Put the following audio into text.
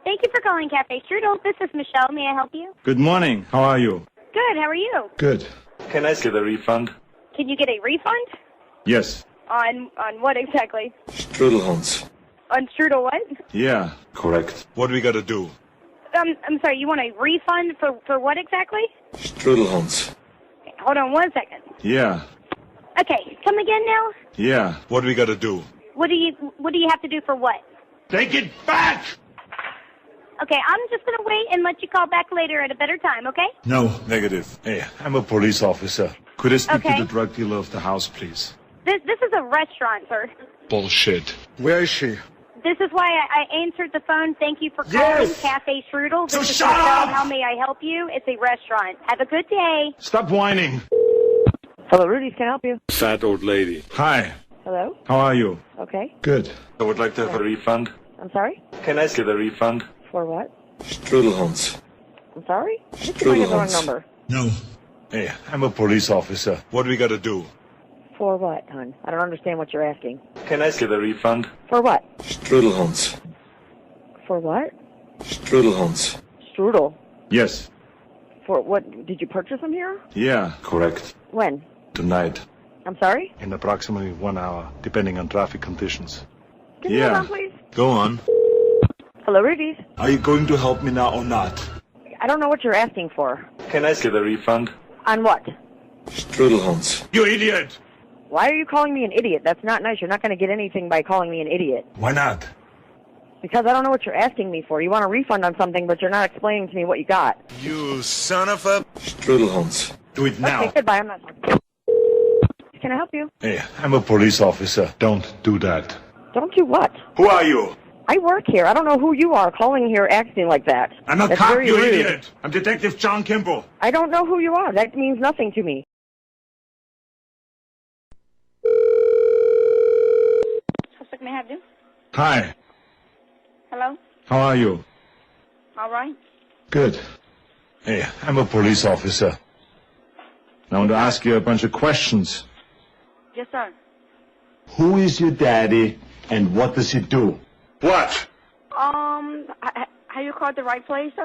Thank you for calling Cafe Strudel. This is Michelle. May I help you? Good morning. How are you? Good. How are you? Good. Can I get a refund? Can you get a refund? Yes. On what exactly? Strudelhans. On Strudel what? Yeah. Correct. What do we gotta do? I'm sorry, you want a refund for what exactly? Strudelhans. Okay, hold on 1 second. Yeah. Okay, come again now? Yeah. What do we gotta do? What do you have to do for what? Take it back! Okay, I'm just gonna wait and let you call back later at a better time, okay? No. Negative. Hey, I'm a police officer. Could I speak Okay. to the drug dealer of the house, please? This is a restaurant, sir. Bullshit. Where is she? This is why I answered the phone. Thank you for calling Yes! Cafe Strudel. So This is shut Michelle. up! How may I help you? It's a restaurant. Have a good day. Stop whining. Hello, Rudy's. Can I help you? Fat old lady. Hi. Hello? How are you? Okay. Good. I would like to have a refund. I'm sorry? Can I get a refund? For what? Strudelhans. I'm sorry? This might have the wrong Strudelhans. number. No. Hey, I'm a police officer. What do we gotta do? For what, hon? I don't understand what you're asking. Can I get a refund? For what? Strudelhans. For what? Strudelhans. Strudel. Yes. For what? Did you purchase them here? Yeah. Correct. When? Tonight. I'm sorry? In approximately 1 hour, depending on traffic conditions. Can you hold on, please? Go on. Hello, Rudy's. Are you going to help me now or not? I don't know what you're asking for. Can I get a refund? On what? Strudelhans. You idiot! Why are you calling me an idiot? That's not nice. You're not going to get anything by calling me an idiot. Why not? Because I don't know what you're asking me for. You want a refund on something, but you're not explaining to me what you got. You son of a... Strudelhans. Do it now. Okay, goodbye. I'm not talking. Can I help you? Hey, I'm a police officer. Don't do that. Don't do what? Who are you? I work here. I don't know who you are calling here acting like that. I'm a That's cop, very you rude. idiot. I'm Detective John Kimball. I don't know who you are. That means nothing to me. May I have you? Hi. Hello? How are you? All right. Good. Hey, I'm a police officer. I want to ask you a bunch of questions. Yes, sir. Who is your daddy and what does he do? What? Have you called the right place, sir?